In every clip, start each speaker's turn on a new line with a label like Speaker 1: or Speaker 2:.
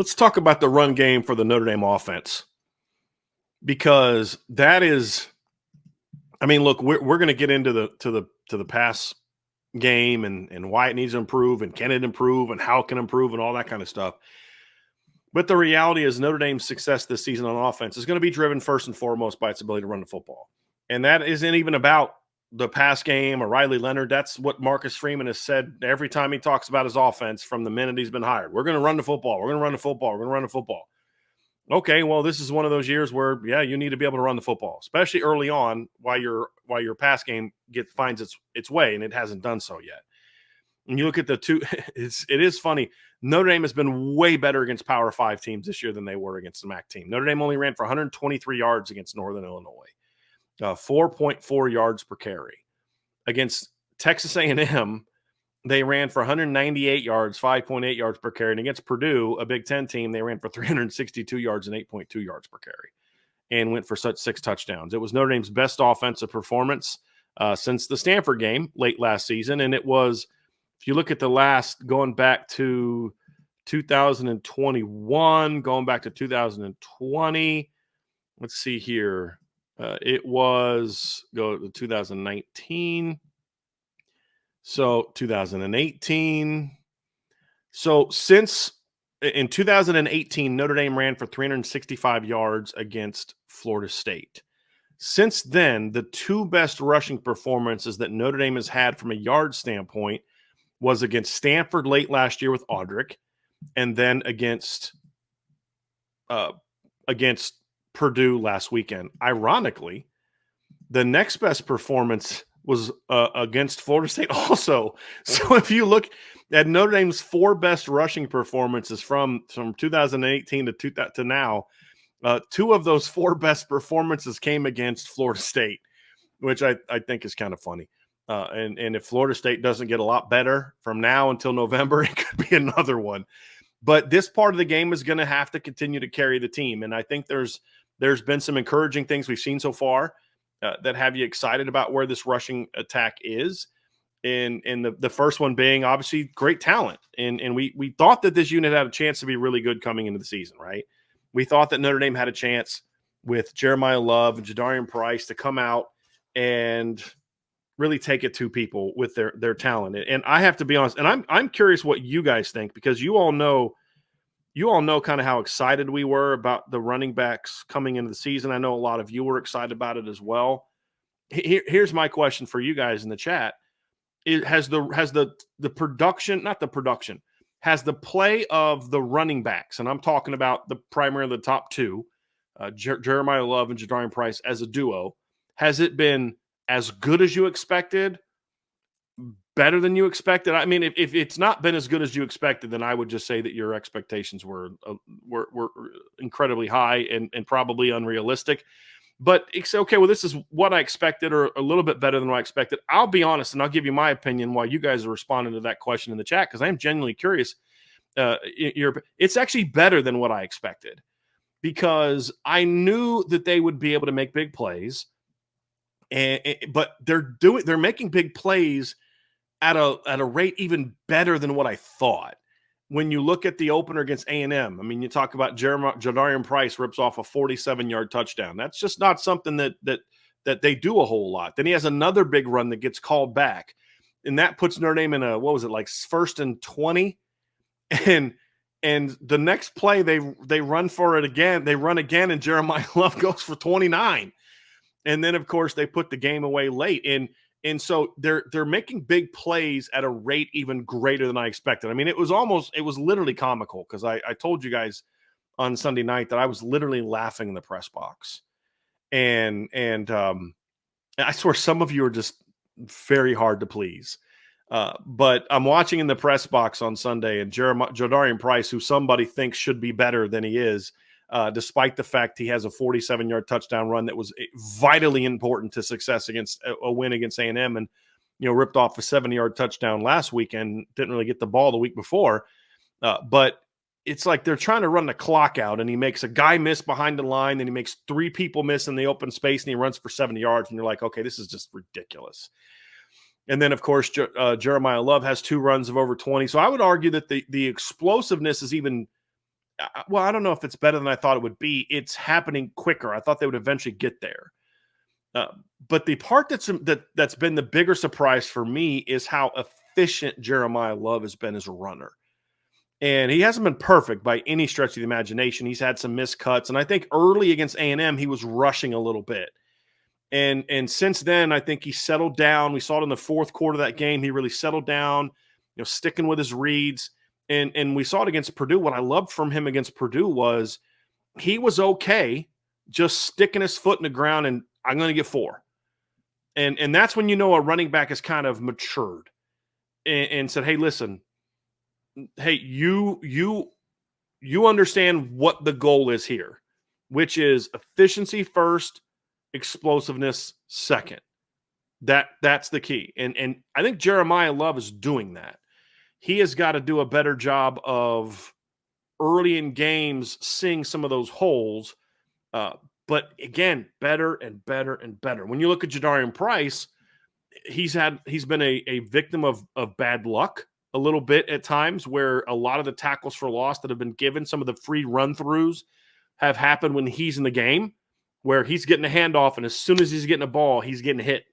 Speaker 1: Let's talk about the run game for the Notre Dame offense, because that is, I mean, look, we're going to get into the pass game and why it needs to improve and can it improve and how it can improve and all that kind of stuff. But the reality is Notre Dame's success this season on offense is going to be driven first and foremost by its ability to run the football. And that isn't even about the pass game or Riley Leonard. That's what Marcus Freeman has said every time he talks about his offense from the minute he's been hired. We're going to run the football. We're going to run the football. We're going to run the football. Okay, well, this is one of those years where, yeah, you need to be able to run the football, especially early on while your pass game finds its way, and it hasn't done so yet. And you look at the two, it is funny. Notre Dame has been way better against Power 5 teams this year than they were against the MAC team. Notre Dame only ran for 123 yards against Northern Illinois, 4.4 yards per carry. Against Texas A&M, they ran for 198 yards, 5.8 yards per carry. And against Purdue, a Big Ten team, they ran for 362 yards and 8.2 yards per carry and went for 6 touchdowns. It was Notre Dame's best offensive performance since the Stanford game late last season. And it was, if you look at the last, going back to 2021, going back to 2020, let's see here. It was, go to 2019. So 2018. So since in 2018, Notre Dame ran for 365 yards against Florida State. Since then, the two best rushing performances that Notre Dame has had from a yard standpoint was against Stanford late last year with Audric, and then against Purdue last weekend. Ironically, the next best performance was against Florida State also. So if you look at Notre Dame's 4 best rushing performances from 2018 to now, 2 of those 4 best performances came against Florida State, which I think is kind of funny. And if Florida State doesn't get a lot better from now until November, it could be another one. But this part of the game is going to have to continue to carry the team. And I think there's been some encouraging things we've seen so far that have you excited about where this rushing attack is. And the first one being obviously great talent. And we thought that this unit had a chance to be really good coming into the season, right? We thought that Notre Dame had a chance with Jeremiah Love and Jadarian Price to come out and really take it to people with their talent. And I have to be honest, and I'm curious what you guys think, because you all know kind of how excited we were about the running backs coming into the season. I know a lot of you were excited about it as well. Here's my question for you guys in the chat. Has the production, not the production, has the play of the running backs, and I'm talking about primarily the top 2, Jeremiah Love and Jadarian Price as a duo, has it been as good as you expected, better than you expected? I mean, if it's not been as good as you expected, then I would just say that your expectations were incredibly high and probably unrealistic. But it's okay, well, this is what I expected, or a little bit better than what I expected. I'll be honest, and I'll give you my opinion while you guys are responding to that question in the chat, because I am genuinely curious. It's actually better than what I expected, because I knew that they would be able to make big plays, but they're making big plays at a rate even better than what I thought. When you look at the opener against A&M, I mean, you talk about Jadarian Price rips off a 47-yard touchdown. That's just not something that they do a whole lot. Then he has another big run that gets called back, and that puts Notre Dame in a, what was it, like 1st and 20? And the next play they run for it again. They run again, and Jeremiah Love goes for 29. And then, of course, they put the game away late. And so they're making big plays at a rate even greater than I expected. I mean, it was literally comical, because I told you guys on Sunday night that I was literally laughing in the press box. And I swear some of you are just very hard to please. But I'm watching in the press box on Sunday, and Jadarian Price, who somebody thinks should be better than he is, despite the fact he has a 47-yard touchdown run that was vitally important to success against a win against A&M, and ripped off a 70-yard touchdown last weekend. Didn't really get the ball the week before, but it's like they're trying to run the clock out, and he makes a guy miss behind the line, then he makes 3 people miss in the open space, and he runs for 70 yards, and you're like, okay, this is just ridiculous. And then, of course, Jeremiah Love has 2 runs of over 20. So I would argue that the explosiveness is even well, I don't know if it's better than I thought it would be. It's happening quicker. I thought they would eventually get there. Uh, but the part that's been the bigger surprise for me is how efficient Jeremiah Love has been as a runner. And he hasn't been perfect by any stretch of the imagination. He's had some missed cuts, and I think early against A&M he was rushing a little bit. And since then, I think he settled down. We saw it in the fourth quarter of that game. He really settled down, sticking with his reads. And we saw it against Purdue. What I loved from him against Purdue was he was okay just sticking his foot in the ground and I'm going to get 4. And that's when a running back has kind of matured and said, hey, listen, hey, you understand what the goal is here, which is efficiency first, explosiveness second. That's the key. And I think Jeremiah Love is doing that. He has got to do a better job of early in games seeing some of those holes. But again, better and better and better. When you look at Jadarian Price, he's been a victim of bad luck a little bit at times, where a lot of the tackles for loss that have been given, some of the free run-throughs have happened when he's in the game, where he's getting a handoff, and as soon as he's getting a ball, he's getting hit.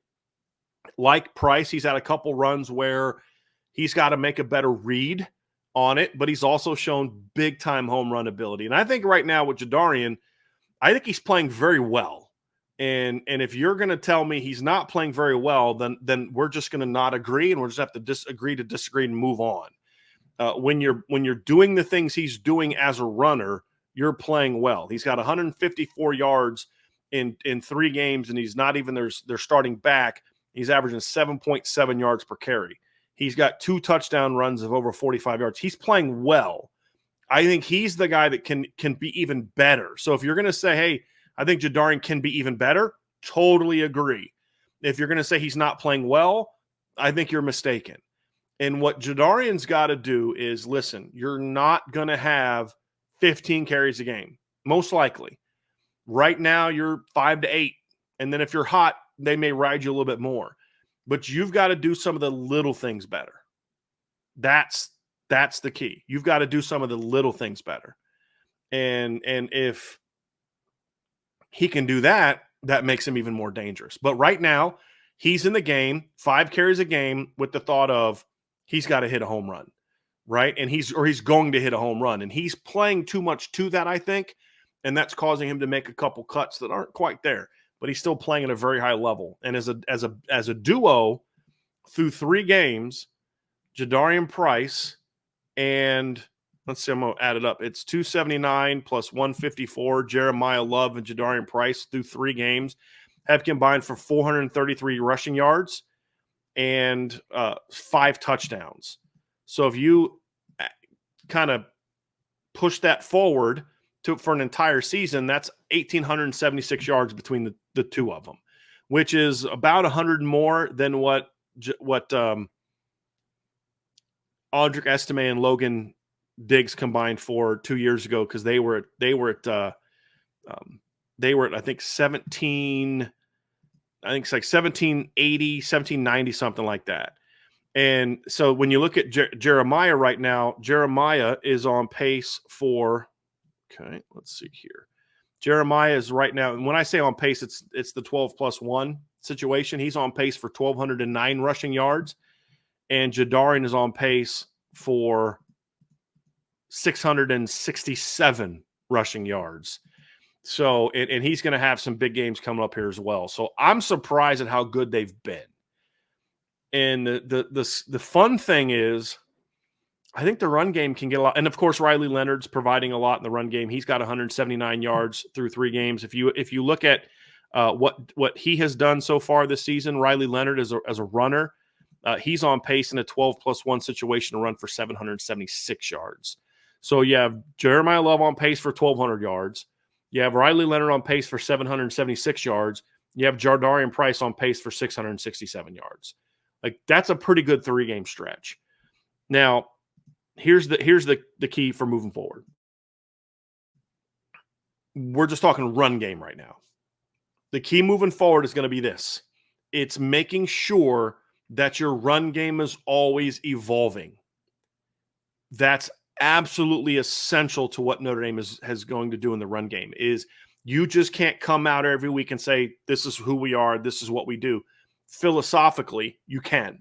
Speaker 1: Like Price, he's had a couple runs where he's got to make a better read on it, but he's also shown big-time home run ability. And I think right now with Jadarian, I think he's playing very well. And if you're going to tell me he's not playing very well, then we're just going to not agree, and we'll just have to disagree and move on. When you're doing the things he's doing as a runner, you're playing well. He's got 154 yards in 3 games, and he's not even they're starting back. He's averaging 7.7 yards per carry. He's got 2 touchdown runs of over 45 yards. He's playing well. I think he's the guy that can be even better. So if you're going to say, hey, I think Jadarian can be even better, totally agree. If you're going to say he's not playing well, I think you're mistaken. And what Jadarian's got to do is, listen, you're not going to have 15 carries a game, most likely. Right now, you're 5 to 8. And then if you're hot, they may ride you a little bit more. But you've got to do some of the little things better. That's the key. You've got to do some of the little things better. And if he can do that, that makes him even more dangerous. But right now, he's in the game, 5 carries a game with the thought of he's got to hit a home run, right? And he's going to hit a home run. And he's playing too much to that, I think. And that's causing him to make a couple cuts that aren't quite there. But he's still playing at a very high level. And as a duo through 3 games, Jadarian Price and let's see, I'm going to add it up. It's 279 plus 154. Jeremiah Love and Jadarian Price through 3 games have combined for 433 rushing yards and 5 touchdowns. So if you kind of push that forward for an entire season, that's 1,876 yards between the 2 of them, which is about 100 more than what Audric Estime and Logan Diggs combined for 2 years ago, because they were at I think 17. I think it's like 1780, 1790, something like that. And so when you look at Jeremiah right now, Jeremiah is on pace for. Okay, let's see here. Jeremiah is right now, and when I say on pace, it's the 12+1 situation. He's on pace for 1,209 rushing yards, and Jadarian is on pace for 667 rushing yards. So, and he's going to have some big games coming up here as well. So I'm surprised at how good they've been. And the fun thing is, I think the run game can get a lot. And of course, Riley Leonard's providing a lot in the run game. He's got 179 yards through 3 games. If you look at what he has done so far this season, Riley Leonard as a runner, he's on pace in a 12+1 situation to run for 776 yards. So you have Jeremiah Love on pace for 1,200 yards. You have Riley Leonard on pace for 776 yards. You have Jadarian Price on pace for 667 yards. Like, that's a pretty good 3-game stretch. Now, here's the key for moving forward. We're just talking run game right now. The key moving forward is going to be this. It's making sure that your run game is always evolving. That's absolutely essential to what Notre Dame has going to do in the run game is you just can't come out every week and say, this is who we are, this is what we do. Philosophically, you can.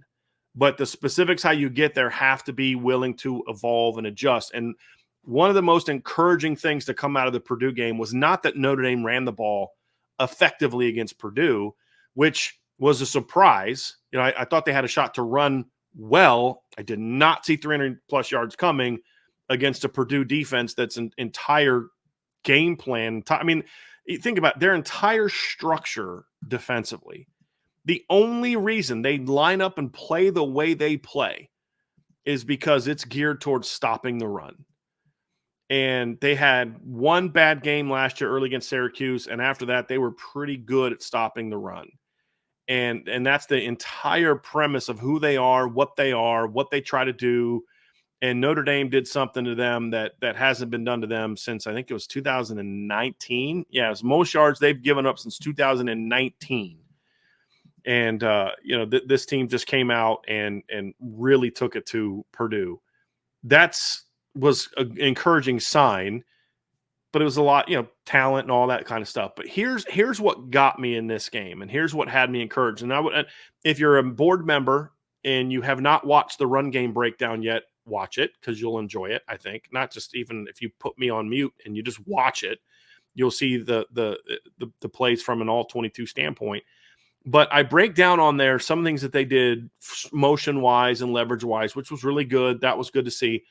Speaker 1: But the specifics how you get there have to be willing to evolve and adjust. And one of the most encouraging things to come out of the Purdue game was not that Notre Dame ran the ball effectively against Purdue, which was a surprise. You know, I thought they had a shot to run well. I did not see 300-plus yards coming against a Purdue defense that's an entire game plan. I mean, think about their entire structure defensively. The only reason they line up and play the way they play is because it's geared towards stopping the run. And they had one bad game last year early against Syracuse, and after that, they were pretty good at stopping the run. And that's the entire premise of who they are, what they try to do. And Notre Dame did something to them that hasn't been done to them since I think it was 2019. Yeah, it's most yards they've given up since 2019. And this team just came out and really took it to Purdue. Was an encouraging sign, but it was a lot, talent and all that kind of stuff. But here's what got me in this game, and here's what had me encouraged. And if you're a board member and you have not watched the run game breakdown yet, watch it because you'll enjoy it. I think not just even if you put me on mute and you just watch it, you'll see the plays from an all 22 standpoint. But I break down on there some things that they did motion wise and leverage wise, which was really good. That was good to see.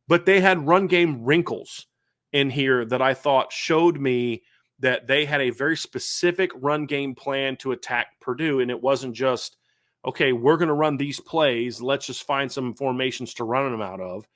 Speaker 1: But they had run game wrinkles in here that I thought showed me that they had a very specific run game plan to attack Purdue. And it wasn't just, okay, we're going to run these plays. Let's just find some formations to run them out of.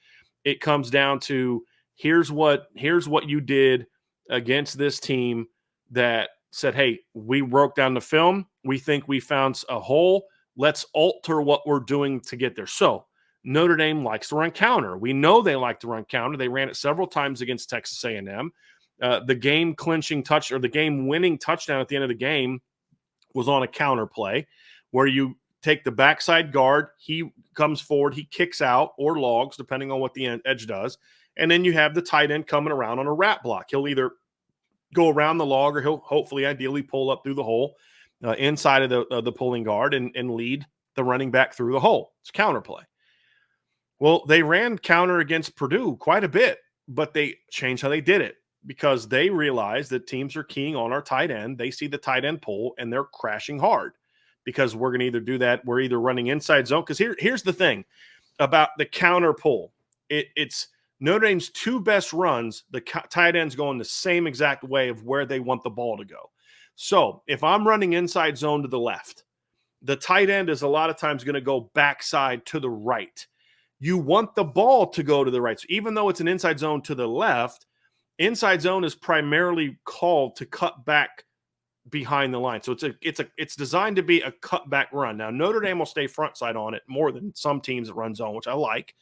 Speaker 1: It comes down to here's what you did against this team that said, hey, we broke down the film. We think we found a hole. Let's alter what we're doing to get there. So Notre Dame likes to run counter. We know they like to run counter. They ran it several times against Texas A&M. The game-clinching touch or the game-winning touchdown at the end of the game was on a counter play where you take the backside guard, he comes forward, he kicks out or logs, depending on what the edge does, and then you have the tight end coming around on a wrap block. He'll either go around the log or he'll hopefully ideally pull up through the hole inside of the pulling guard and lead the running back through the hole. It's counter play. Well, they ran counter against Purdue quite a bit, but they changed how they did it because they realized that teams are keying on our tight end. They see the tight end pull, and they're crashing hard because we're going to either do that. We're either running inside zone because here's the thing about the counter pull. It's Notre Dame's two best runs. The tight ends going the same exact way of where they want the ball to go. So if I'm running inside zone to the left, the tight end is a lot of times going to go backside to the right. You want the ball to go to the right. So even though it's an inside zone to the left, inside zone is primarily called to cut back behind the line. So it's designed to be a cutback run. Now, Notre Dame will stay front side on it more than some teams that run zone, which I like.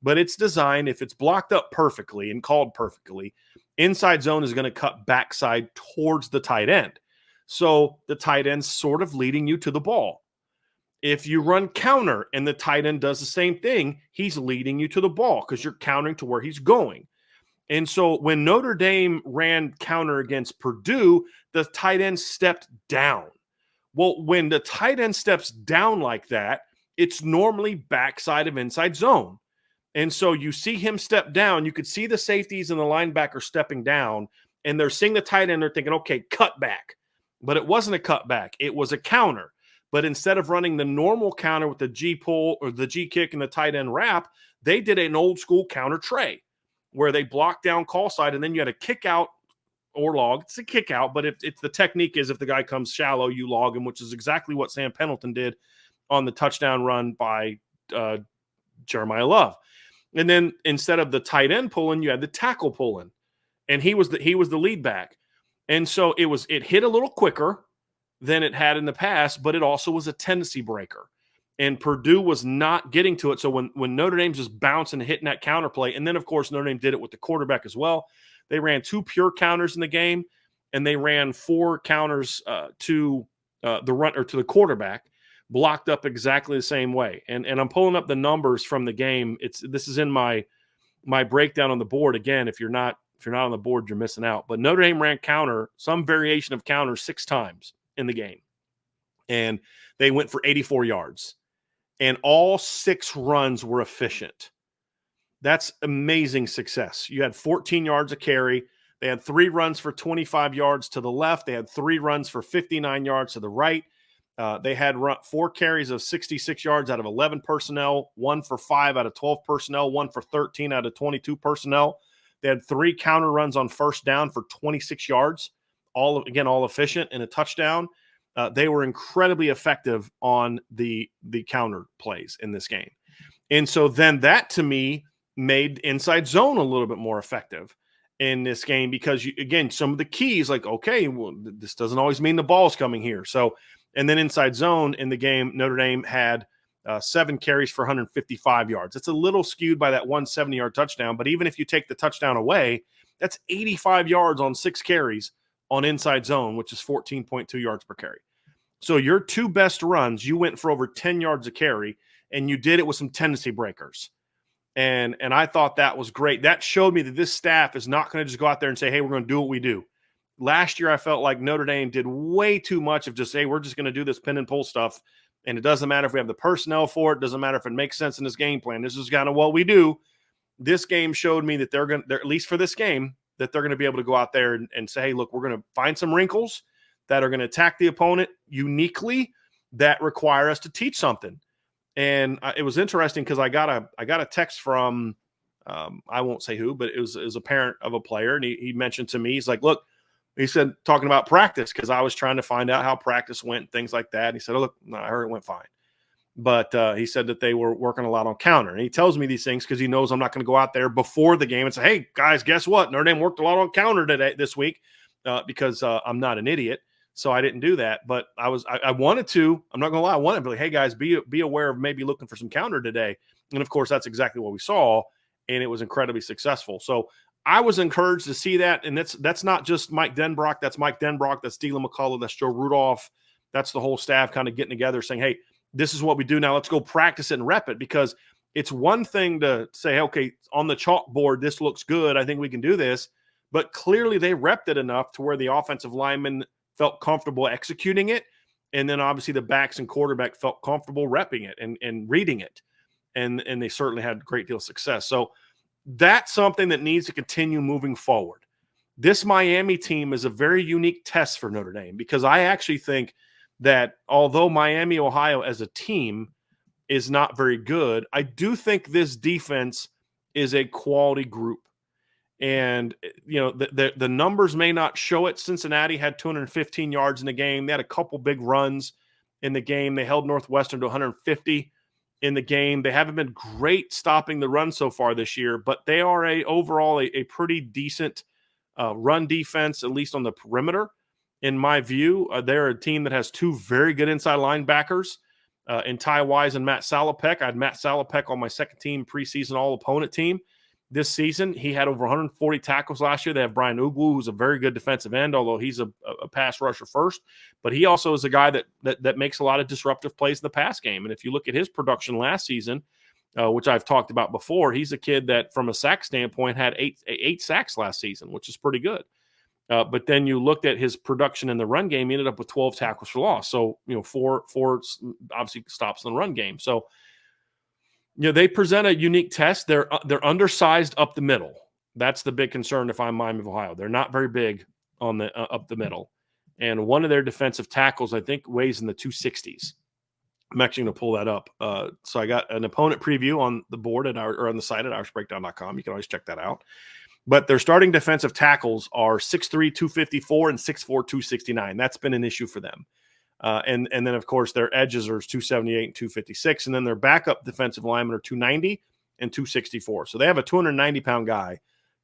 Speaker 1: But it's designed, if it's blocked up perfectly and called perfectly, inside zone is going to cut backside towards the tight end. So the tight end's sort of leading you to the ball. If you run counter and the tight end does the same thing, he's leading you to the ball because you're countering to where he's going. And so when Notre Dame ran counter against Purdue, the tight end stepped down. Well, when the tight end steps down like that, it's normally backside of inside zone. And so you see him step down. You could see the safeties and the linebacker stepping down, and they're seeing the tight end. They're thinking, okay, cut back. But it wasn't a cutback. It was a counter. But instead of running the normal counter with the G pull or the G kick and the tight end wrap, they did an old school counter tray where they blocked down call side, and then you had a kick out or log. It's a kick out, but it's the technique is if the guy comes shallow, you log him, which is exactly what Sam Pendleton did on the touchdown run by Jeremiah Love. And then instead of the tight end pulling, you had the tackle pulling, and he was the lead back. And so it hit a little quicker than it had in the past, but it also was a tendency breaker. And Purdue was not getting to it. So when Notre Dame's just bouncing and hitting that counter play, and then, of course, Notre Dame did it with the quarterback as well. They ran 2 pure counters in the game, and they ran 4 counters to the run or to the quarterback, blocked up exactly the same way. And I'm pulling up the numbers from the game. This is in my my breakdown on the board, again, if you're not on the board, you're missing out. But Notre Dame ran counter, some variation of counter, 6 times in the game. And they went for 84 yards. And all 6 runs were efficient. That's amazing success. You had 14 yards a carry. They had 3 runs for 25 yards to the left. They had 3 runs for 59 yards to the right. They had 4 carries of 66 yards out of 11 personnel, 1 for 5 out of 12 personnel, 1 for 13 out of 22 personnel. They had 3 counter runs on first down for 26 yards, all efficient, and a touchdown. They were incredibly effective on the counter plays in this game. And so then that, to me, made inside zone a little bit more effective in this game because, some of the keys, like, okay, well, this doesn't always mean the ball's coming here. So, and then inside zone in the game, Notre Dame had 7 carries for 155 yards. It's a little skewed by that 170-yard touchdown, but even if you take the touchdown away, that's 85 yards on 6 carries on inside zone, which is 14.2 yards per carry. So your 2 best runs, you went for over 10 yards a carry, and you did it with some tendency breakers. And I thought that was great. That showed me that this staff is not going to just go out there and say, hey, we're going to do what we do. Last year, I felt like Notre Dame did way too much of just, hey, we're just going to do this pin and pull stuff. And it doesn't matter if we have the personnel for it. Doesn't matter if it makes sense in this game plan. This is kind of what we do. This game showed me that they're at least for this game, that they're going to be able to go out there and say, hey, look, we're going to find some wrinkles that are going to attack the opponent uniquely that require us to teach something. And it was interesting because I got a text from I won't say who, but it was a parent of a player, and he mentioned to me, he's like, look, he said, talking about practice, because I was trying to find out how practice went, things like that. And he said, oh, look, no, I heard it went fine. But he said that they were working a lot on counter. And he tells me these things because he knows I'm not going to go out there before the game and say, hey, guys, guess what? Notre Dame worked a lot on counter this week because I'm not an idiot. So I didn't do that. But I wanted to. I'm not going to lie. I wanted to be like, hey, guys, be aware of maybe looking for some counter today. And, of course, that's exactly what we saw. And it was incredibly successful. So I was encouraged to see that. And that's not just Mike Denbrock. That's Mike Denbrock. That's Dylan McCullough. That's Joe Rudolph. That's the whole staff kind of getting together saying, hey, this is what we do now. Let's go practice it and rep it, because it's one thing to say, okay, on the chalkboard, this looks good. I think we can do this. But clearly they repped it enough to where the offensive linemen felt comfortable executing it. And then obviously the backs and quarterback felt comfortable repping it and reading it. And they certainly had a great deal of success. So that's something that needs to continue moving forward. This Miami team is a very unique test for Notre Dame, because I actually think that although Miami, Ohio as a team is not very good, I do think this defense is a quality group. And, you know, the numbers may not show it. Cincinnati had 215 yards in the game. They had a couple big runs in the game. They held Northwestern to 150 in the game. They haven't been great stopping the run so far this year, but they are overall a pretty decent run defense, at least on the perimeter. In my view, they're a team that has 2 very good inside linebackers in Ty Wise and Matt Salopek. I had Matt Salopek on my second team preseason all-opponent team this season. He had over 140 tackles last year. They have Bryan who's a very good defensive end, although he's a pass rusher first. But he also is a guy that makes a lot of disruptive plays in the pass game. And if you look at his production last season, which I've talked about before, he's a kid that from a sack standpoint had eight sacks last season, which is pretty good. But then you looked at his production in the run game, he ended up with 12 tackles for loss. So, you know, four obviously stops in the run game. So, you know, they present a unique test. They're undersized up the middle. That's the big concern if I'm Miami of Ohio. They're not very big on the up the middle. And one of their defensive tackles, I think, weighs in the 260s. I'm actually going to pull that up. So I got an opponent preview on the board or on the site at irishbreakdown.com. You can always check that out. But their starting defensive tackles are 6'3", 254, and 6'4", 269. That's been an issue for them. And then, of course, their edges are 278 and 256. And then their backup defensive linemen are 290 and 264. So they have a 290-pound guy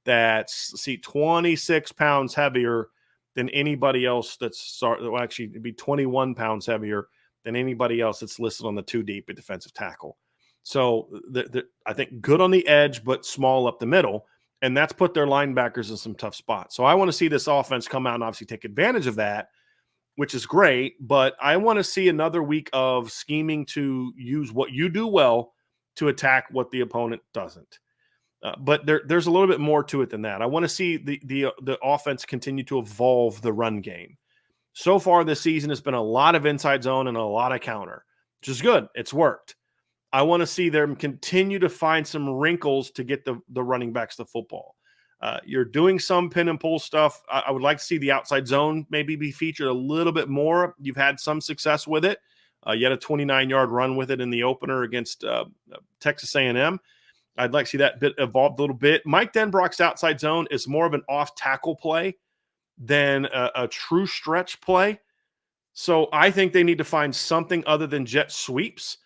Speaker 1: that's, 26 pounds heavier than anybody else actually it'd be 21 pounds heavier than anybody else that's listed on the 2 deep at defensive tackle. So I think good on the edge, but small up the middle. And that's put their linebackers in some tough spots. So I want to see this offense come out and obviously take advantage of that, which is great. But I want to see another week of scheming to use what you do well to attack what the opponent doesn't. But there's a little bit more to it than that. I want to see the offense continue to evolve the run game. So far this season has been a lot of inside zone and a lot of counter, which is good. It's worked. I want to see them continue to find some wrinkles to get the running backs the football. You're doing some pin and pull stuff. I would like to see the outside zone maybe be featured a little bit more. You've had some success with it. You had a 29-yard run with it in the opener against Texas A&M. I'd like to see that bit evolved a little bit. Mike Denbrock's outside zone is more of an off-tackle play than a true stretch play. So I think they need to find something other than jet sweeps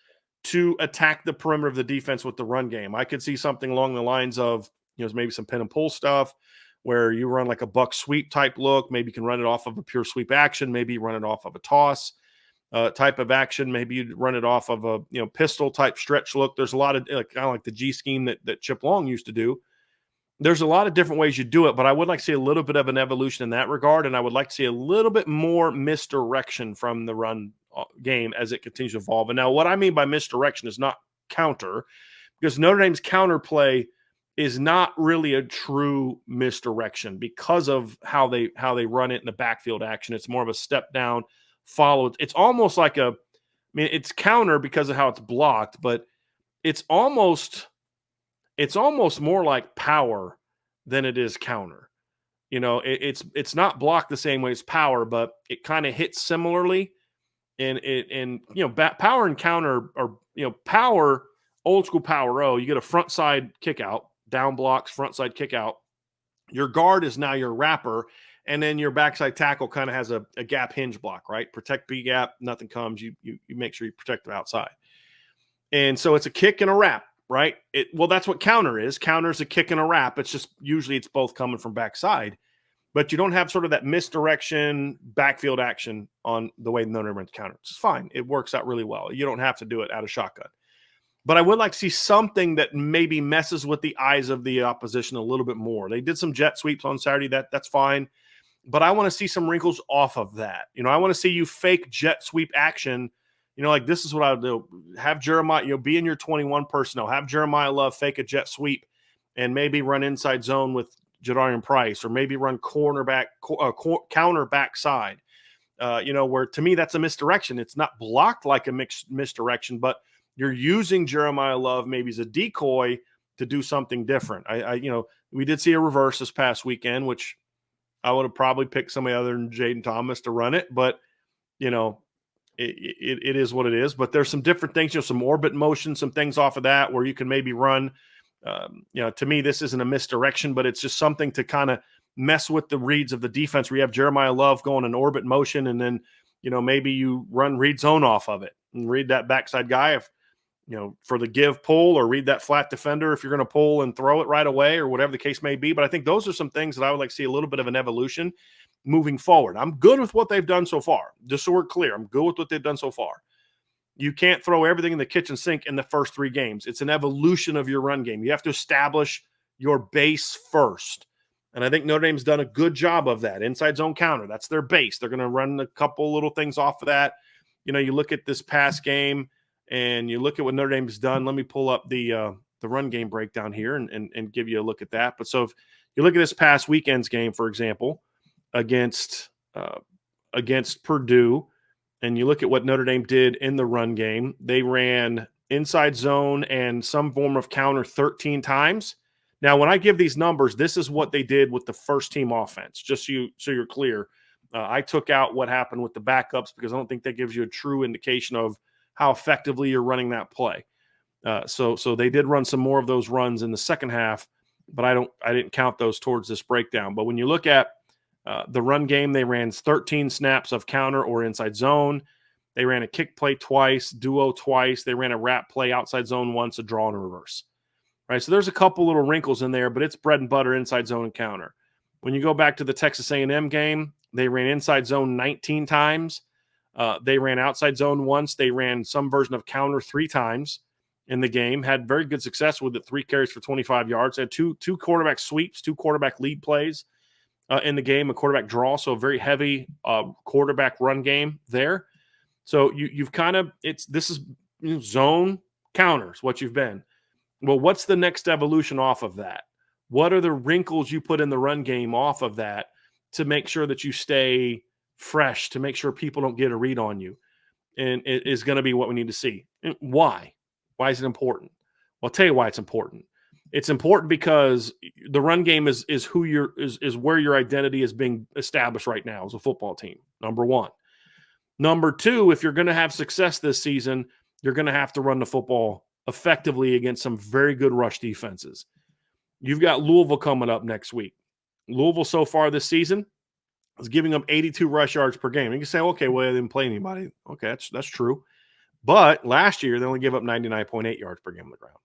Speaker 1: to attack the perimeter of the defense with the run game. I could see something along the lines of, maybe some pin and pull stuff where you run like a buck sweep type look. Maybe you can run it off of a pure sweep action. Maybe you run it off of a toss type of action. Maybe you run it off of a pistol type stretch look. There's a lot of kind of like the G scheme that Chip Long used to do. There's a lot of different ways you do it, but I would like to see a little bit of an evolution in that regard, and I would like to see a little bit more misdirection from the run game as it continues to evolve. And now what I mean by misdirection is not counter, because Notre Dame's counter play is not really a true misdirection because of how they run it in the backfield action. It's more of a step down, follow. It's almost like it's counter because of how it's blocked, but it's almost more like power than it is counter. It's not blocked the same way as power, but it kind of hits similarly. And power and counter are, power, old school power. You get a front side kick out, down blocks, front side kick out. Your guard is now your wrapper. And then your backside tackle kind of has a gap hinge block, right? Protect B gap, nothing comes. You make sure you protect the outside. And so it's a kick and a wrap, right? That's what counter is. Counter is a kick and a wrap. It's just usually it's both coming from backside, but you don't have sort of that misdirection backfield action on the way Notre Dame runs counter. It's fine. It works out really well. You don't have to do it out of shotgun. But I would like to see something that maybe messes with the eyes of the opposition a little bit more. They did some jet sweeps on Saturday. That's fine. But I want to see some wrinkles off of that. I want to see you fake jet sweep action. Like this is what I would do. Have Jeremiah, be in your 21 personnel. Have Jeremiah Love fake a jet sweep and maybe run inside zone with Jadarian Price, or maybe run counter backside. Where to me that's a misdirection. It's not blocked like a misdirection, but you're using Jeremiah Love maybe as a decoy to do something different. We did see a reverse this past weekend, which I would have probably picked somebody other than Jaden Thomas to run it, but it is what it is. But there's some different things, some orbit motion, some things off of that where you can maybe run. To me, this isn't a misdirection, but it's just something to kind of mess with the reads of the defense where you have Jeremiah Love going in orbit motion, and then, maybe you run read zone off of it and read that backside guy for the give pull, or read that flat defender if you're going to pull and throw it right away, or whatever the case may be. But I think those are some things that I would like to see a little bit of an evolution moving forward. I'm good with what they've done so far. Just so we're clear, I'm good with what they've done so far. You can't throw everything in the kitchen sink in the first 3 games. It's an evolution of your run game. You have to establish your base first. And I think Notre Dame's done a good job of that. Inside zone counter, that's their base. They're going to run a couple little things off of that. You look at this past game and you look at what Notre Dame's done. Let me pull up the run game breakdown here and give you a look at that. But so if you look at this past weekend's game, for example, against Purdue, and you look at what Notre Dame did in the run game, they ran inside zone and some form of counter 13 times. Now, when I give these numbers, this is what they did with the first team offense, just so you're clear. I took out what happened with the backups because I don't think that gives you a true indication of how effectively you're running that play. So they did run some more of those runs in the second half, but I didn't count those towards this breakdown. But when you look at the run game, they ran 13 snaps of counter or inside zone. They ran a kick play twice, duo twice. They ran a wrap play outside zone once, a draw and a reverse. Right, so there's a couple little wrinkles in there, but it's bread and butter inside zone and counter. When you go back to the Texas A&M game, they ran inside zone 19 times. They ran outside zone once. They ran some version of counter 3 times in the game. Had very good success with it. 3 carries for 25 yards. They had two quarterback sweeps, 2 quarterback lead plays in the game, a quarterback draw. So a very heavy quarterback run game there. So you've kind of this is zone counters what you've been. Well, what's the next evolution off of that? What are the wrinkles you put in the run game off of that to make sure that you stay fresh, to make sure people don't get a read on you? And it is going to be what we need to see. And why? Why is it important? Well, I'll tell you why it's important. It's important because the run game is who is where your identity is being established right now as a football team. Number one. Number two, if you're going to have success this season, you're going to have to run the football effectively against some very good rush defenses. You've got Louisville coming up next week. Louisville so far this season is giving up 82 rush yards per game. You can say, okay, well, they didn't play anybody. Okay, that's true. But last year, they only gave up 99.8 yards per game on the ground.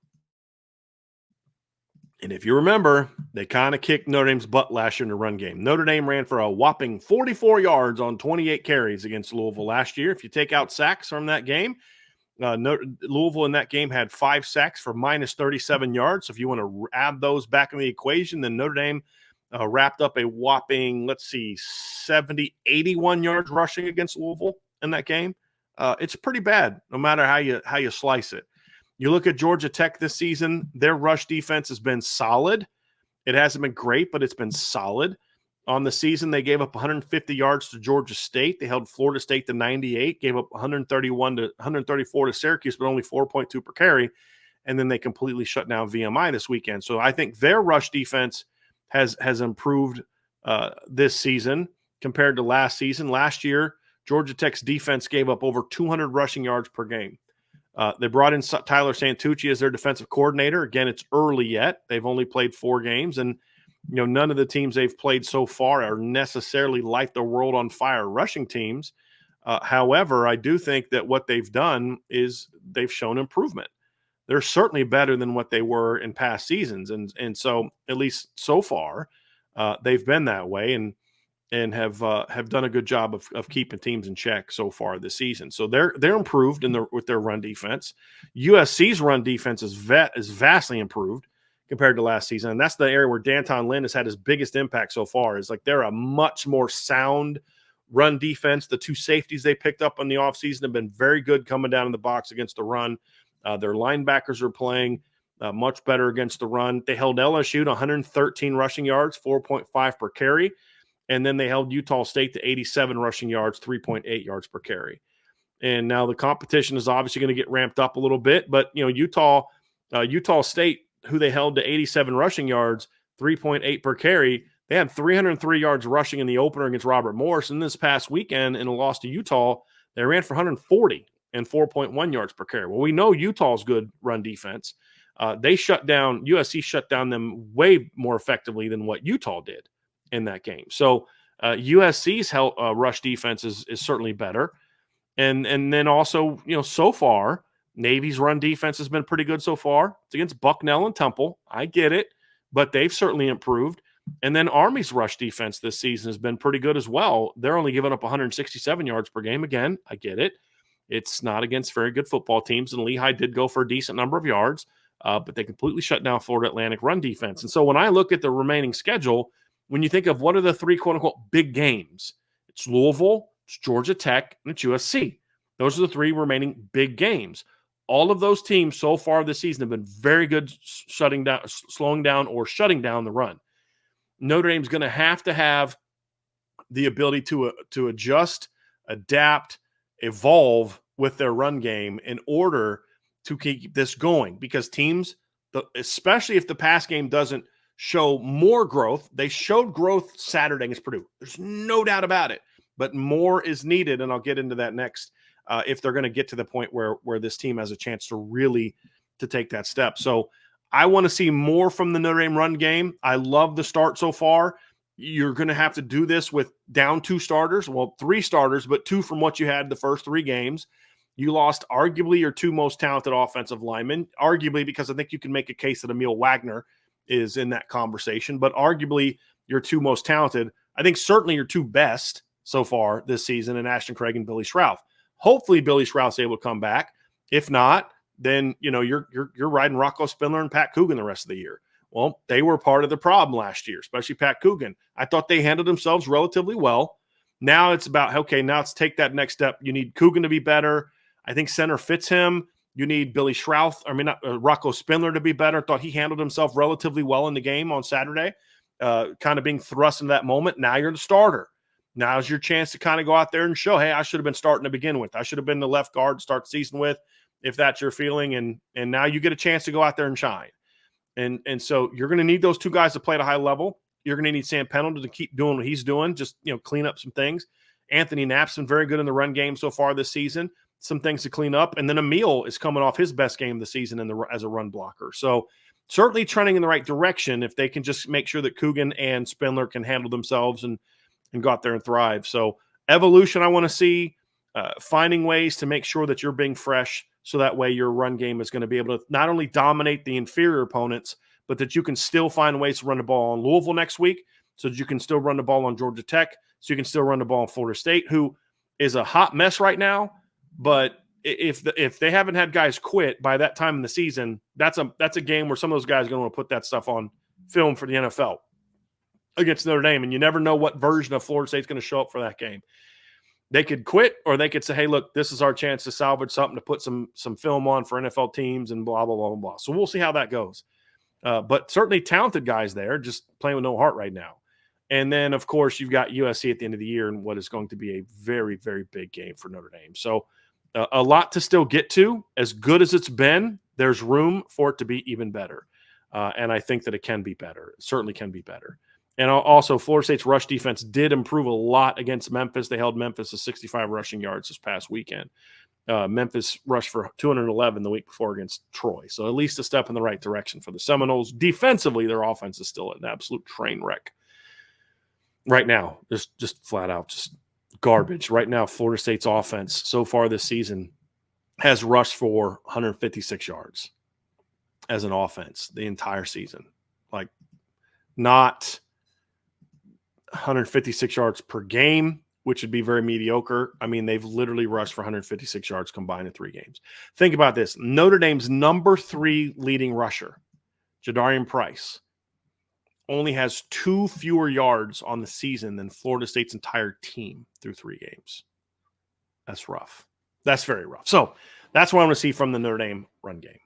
Speaker 1: And if you remember, they kind of kicked Notre Dame's butt last year in the run game. Notre Dame ran for a whopping 44 yards on 28 carries against Louisville last year. If you take out sacks from that game, Louisville in that game had 5 sacks for minus 37 yards. So if you want to add those back in the equation, then Notre Dame wrapped up a whopping, 81 yards rushing against Louisville in that game. It's pretty bad, no matter how you slice it. You look at Georgia Tech this season, their rush defense has been solid. It hasn't been great, but it's been solid. On the season, they gave up 150 yards to Georgia State. They held Florida State to 98, gave up 134 to Syracuse, but only 4.2 per carry. And then they completely shut down VMI this weekend. So I think their rush defense has improved this season compared to last season. Last year, Georgia Tech's defense gave up over 200 rushing yards per game. They brought in Tyler Santucci as their defensive coordinator. Again, it's early yet. They've only played 4 games, and none of the teams they've played so far are necessarily light the world on fire rushing teams. However, I do think that what they've done is they've shown improvement. They're certainly better than what they were in past seasons, and so at least so far, they've been that way, and have done a good job of keeping teams in check so far this season. So they're improved with their run defense. USC's run defense is vastly improved compared to last season, and that's the area where Danton Lynn has had his biggest impact so far. Is like they're a much more sound run defense. The 2 safeties they picked up in the offseason have been very good coming down in the box against the run. Their linebackers are playing much better against the run. They held LSU to 113 rushing yards, 4.5 per carry. And then they held Utah State to 87 rushing yards, 3.8 yards per carry. And now the competition is obviously going to get ramped up a little bit. But, Utah State, who they held to 87 rushing yards, 3.8 per carry, they had 303 yards rushing in the opener against Robert Morris. And this past weekend, in a loss to Utah, they ran for 140 and 4.1 yards per carry. Well, we know Utah's good run defense. USC shut down them way more effectively than what Utah did in that game. So USC's rush defense is certainly better. And then also, so far, Navy's run defense has been pretty good so far. It's against Bucknell and Temple. I get it, but they've certainly improved. And then Army's rush defense this season has been pretty good as well. They're only giving up 167 yards per game. Again, I get it. It's not against very good football teams, and Lehigh did go for a decent number of yards, but they completely shut down Florida Atlantic run defense. And so when I look at the remaining schedule, when you think of what are the 3 quote-unquote big games, it's Louisville, it's Georgia Tech, and it's USC. Those are the 3 remaining big games. All of those teams so far this season have been very good slowing down or shutting down the run. Notre Dame's going to have the ability to adjust, adapt, evolve with their run game in order to keep this going, because teams, especially if the pass game doesn't show more growth. They showed growth Saturday against Purdue. There's no doubt about it, but more is needed, and I'll get into that next if they're going to get to the point where this team has a chance to really to take that step. So I want to see more from the Notre Dame run game. I love the start so far. You're going to have to do this with down 2 starters, well, 3 starters, but 2 from what you had the first 3 games. You lost arguably your 2 most talented offensive linemen, arguably because I think you can make a case that Emil Wagner is in that conversation, but arguably your 2 most talented. I think certainly your 2 best so far this season in Ashton Craig and Billy Schrauth. Hopefully Billy Schrauth's able to come back. If not, then you're riding Rocco Spindler and Pat Coogan the rest of the year. Well, they were part of the problem last year, especially Pat Coogan. I thought they handled themselves relatively well. Now it's about, okay, now let's take that next step. You need Coogan to be better. I think center fits him. You need Billy Rocco Spindler to be better. Thought he handled himself relatively well in the game on Saturday, kind of being thrust into that moment. Now you're the starter. Now's your chance to kind of go out there and show, hey, I should have been starting to begin with. I should have been the left guard to start the season with, if that's your feeling. And now you get a chance to go out there and shine. And so you're going to need those two guys to play at a high level. You're going to need Sam Pendleton to keep doing what he's doing, just clean up some things. Anthony Knapp's been very good in the run game so far this season. Some things to clean up. And then Emil is coming off his best game of the season as a run blocker. So certainly trending in the right direction if they can just make sure that Coogan and Spindler can handle themselves and go out there and thrive. So evolution I want to see, finding ways to make sure that you're being fresh so that way your run game is going to be able to not only dominate the inferior opponents, but that you can still find ways to run the ball on Louisville next week, so that you can still run the ball on Georgia Tech, so you can still run the ball on Florida State, who is a hot mess right now. But if they haven't had guys quit by that time in the season, that's a game where some of those guys are going to want to put that stuff on film for the NFL against Notre Dame, and you never know what version of Florida State's going to show up for that game. They could quit, or they could say, hey, look, this is our chance to salvage something, to put some film on for NFL teams and blah, blah, blah, blah, blah. So we'll see how that goes. But certainly talented guys there, just playing with no heart right now. And then, of course, you've got USC at the end of the year in what is going to be a very, very big game for Notre Dame. So a lot to still get to. As good as it's been, there's room for it to be even better. And I think that it can be better. It certainly can be better. And also, Florida State's rush defense did improve a lot against Memphis. They held Memphis to 65 rushing yards this past weekend. Memphis rushed for 211 the week before against Troy. So at least a step in the right direction for the Seminoles. Defensively, their offense is still an absolute train wreck right now. Just flat out, just garbage. Right now, Florida State's offense so far this season has rushed for 156 yards as an offense the entire season. Like, not 156 yards per game, which would be very mediocre. I mean, they've literally rushed for 156 yards combined in 3 games. Think about this. Notre Dame's number 3 leading rusher, Jadarian Price, only has 2 fewer yards on the season than Florida State's entire team through 3 games. That's rough. That's very rough. So that's what I want to see from the Notre Dame run game.